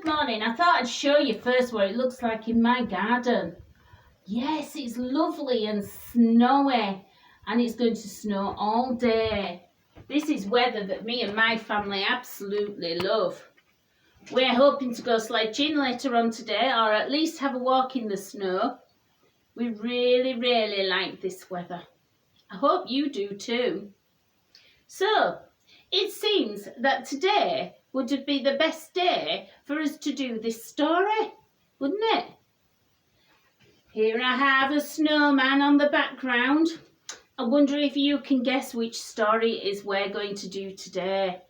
Morning. I thought I'd show you first what it looks like in my garden. Yes, it's lovely and snowy, and it's going to snow all day. This is weather that me and my family absolutely love. We're hoping to go sledging later on today, or at least have a walk in the snow. We really like this weather. I hope you do too. So, it seems that today would be the best day for us to do this story, wouldn't it? Here I have a snowman on the background. I wonder if you can guess which story it is we're going to do today.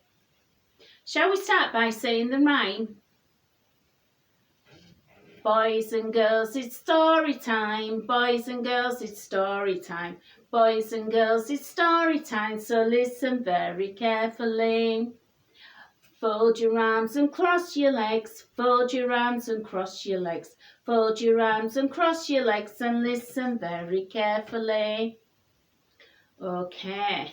Shall we start by saying the rhyme? Boys and girls, it's story time. Boys and girls, it's story time. Boys and girls, it's story time, so listen very carefully. Fold your arms and cross your legs. Fold your arms and cross your legs. Fold your arms and cross your legs and listen very carefully. Okay,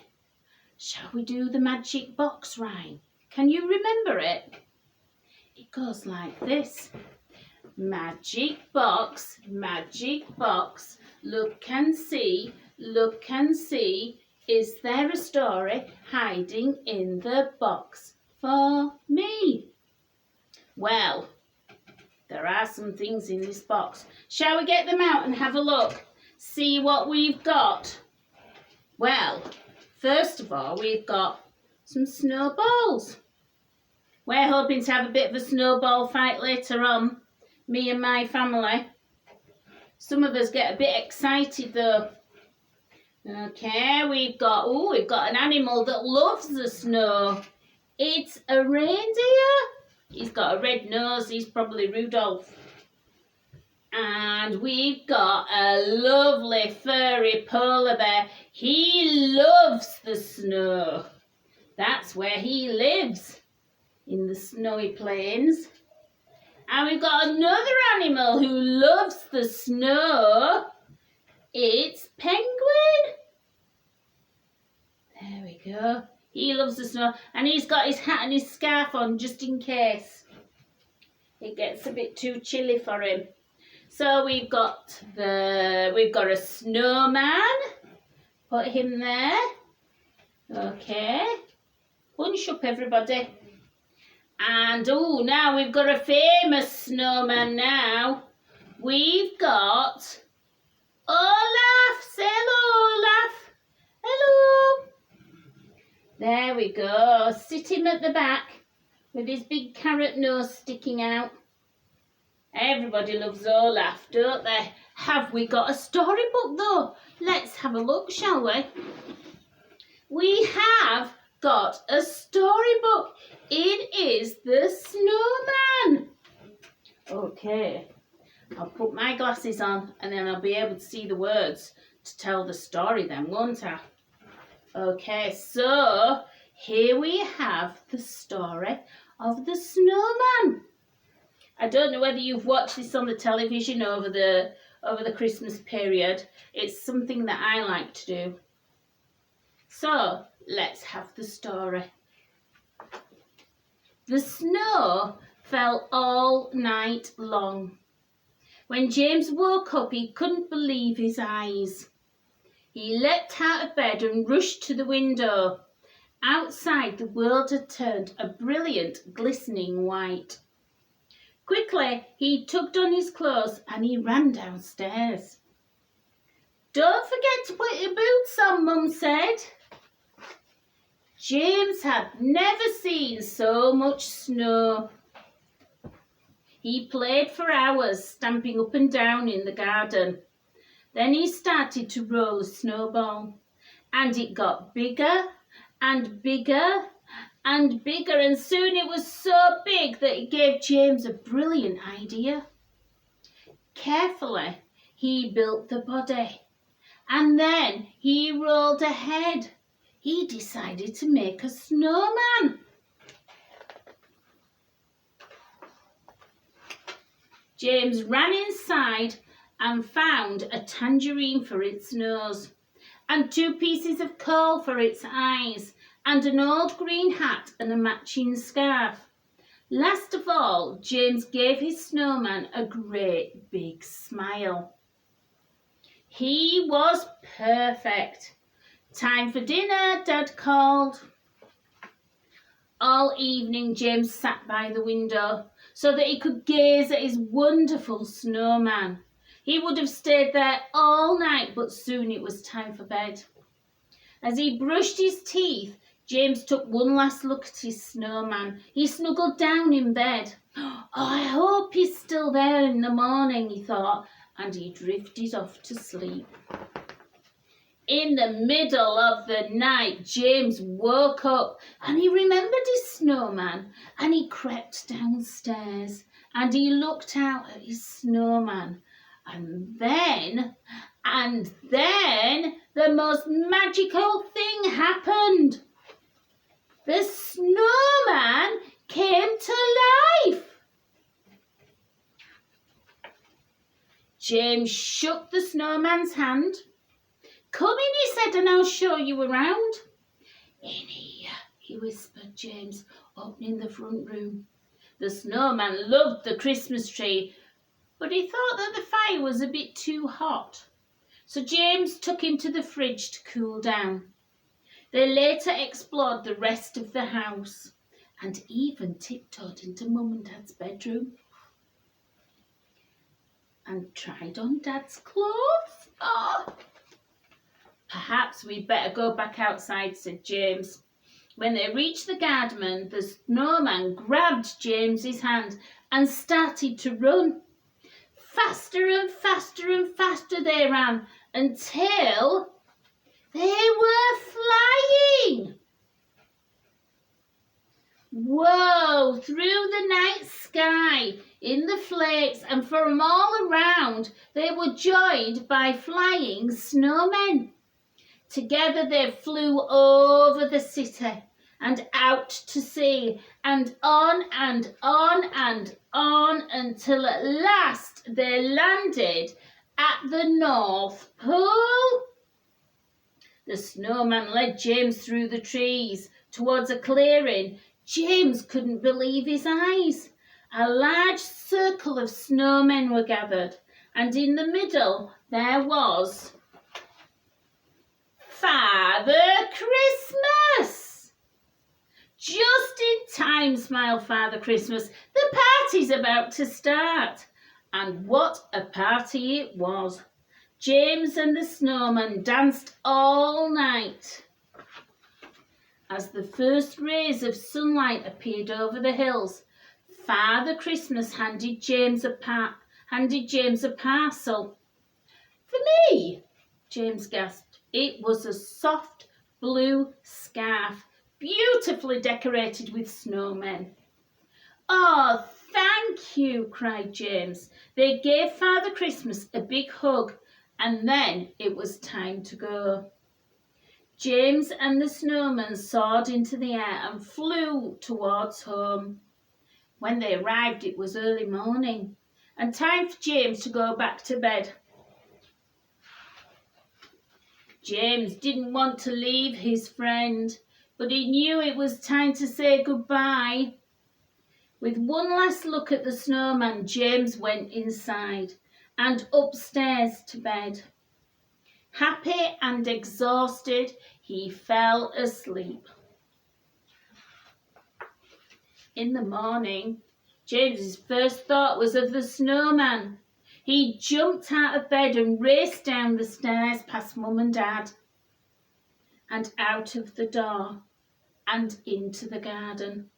shall we do the magic box rhyme? Can you remember it? It goes like this. Magic box, look and see, is there a story hiding in the box for me? Well, there are some things in this box. Shall we get them out and have a look? See what we've got? Well, first of all, we've got some snowballs. We're hoping to have a bit of a snowball fight later on, me and my family. Some of us get a bit excited though. Okay, we've got an animal that loves the snow. It's a reindeer. He's got a red nose, he's probably Rudolph. And we've got a lovely furry polar bear. He loves the snow. That's where he lives, in the snowy plains. And we've got another animal who loves the snow. It's Penguin. There we go. He loves the snow, and he's got his hat and his scarf on just in case it gets a bit too chilly for him. So we've got a snowman. Put him there. Okay. Bunch up, everybody. And now we've got a famous snowman now. We've got Olaf. Say hello, Olaf. Hello. There we go. Sit him at the back with his big carrot nose sticking out. Everybody loves Olaf, don't they? Have we got a storybook though? Let's have a look, shall we? We have got a storybook. It is the Snowman. Okay, I'll put my glasses on and then I'll be able to see the words to tell the story then, won't I? Okay, so here we have the story of the Snowman. I don't know whether you've watched this on the television over the Christmas period. It's something that I like to do. So, let's have the story. The snow fell all night long. When James woke up, he couldn't believe his eyes. He leapt out of bed and rushed to the window. Outside, the world had turned a brilliant, glistening white. Quickly, he tugged on his clothes and he ran downstairs. "Don't forget to put your boots on," Mum said. James had never seen so much snow. He played for hours, stamping up and down in the garden. Then he started to roll a snowball, and it got bigger and bigger and bigger, and soon it was so big that it gave James a brilliant idea. Carefully, he built the body, and then he rolled ahead. He decided to make a snowman. James ran inside and found a tangerine for its nose, and 2 pieces of coal for its eyes, and an old green hat and a matching scarf. Last of all, James gave his snowman a great big smile. He was perfect. Time for dinner, Dad called. All evening James sat by the window so that he could gaze at his wonderful snowman. He would have stayed there all night, but soon it was time for bed. As he brushed his teeth, James took one last look at his snowman. He snuggled down in bed. Oh, I hope he's still there in the morning, he thought, and he drifted off to sleep. In the middle of the night, James woke up and he remembered his snowman, and he crept downstairs and he looked out at his snowman. And then the most magical thing happened. The snowman came to life. James shook the snowman's hand. Come in, he said, and I'll show you around. In here, he whispered James, opening the front room. The snowman loved the Christmas tree, but he thought that the fire was a bit too hot. So James took him to the fridge to cool down. They later explored the rest of the house and even tiptoed into Mum and Dad's bedroom and tried on Dad's clothes. Oh! Perhaps we'd better go back outside, said James. When they reached the garden, the snowman grabbed James's hand and started to run. Faster and faster and faster they ran until they were flying. Whoa, through the night sky, in the flakes, and from all around, they were joined by flying snowmen. Together they flew over the city and out to sea, and on and on and on until at last they landed at the North Pole. The snowman led James through the trees towards a clearing. James couldn't believe his eyes. A large circle of snowmen were gathered, and in the middle there was Father Christmas. Just in time, smiled Father Christmas. The party's about to start. And what a party it was. James and the snowman danced all night. As the first rays of sunlight appeared over the hills, Father Christmas handed James a parcel. For me, James gasped. It was a soft blue scarf, beautifully decorated with snowmen. Oh, thank you, cried James. They gave Father Christmas a big hug, and then it was time to go. James and the snowman soared into the air and flew towards home. When they arrived, it was early morning, and time for James to go back to bed. James didn't want to leave his friend, but he knew it was time to say goodbye. With one last look at the snowman, James went inside and upstairs to bed. Happy and exhausted, he fell asleep. In the morning, James's first thought was of the snowman. He jumped out of bed and raced down the stairs past Mum and Dad and out of the door and into the garden.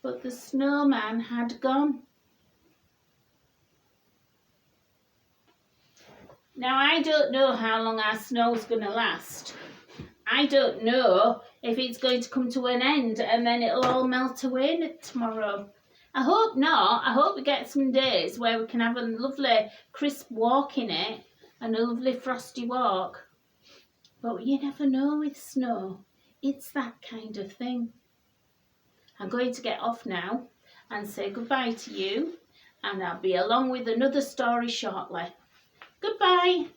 But the snowman had gone. Now, I don't know how long our snow's going to last. I don't know if it's going to come to an end and then it'll all melt away tomorrow. I hope not. I hope we get some days where we can have a lovely crisp walk in it and a lovely frosty walk. But you never know with snow. It's that kind of thing. I'm going to get off now and say goodbye to you, and I'll be along with another story shortly. Goodbye.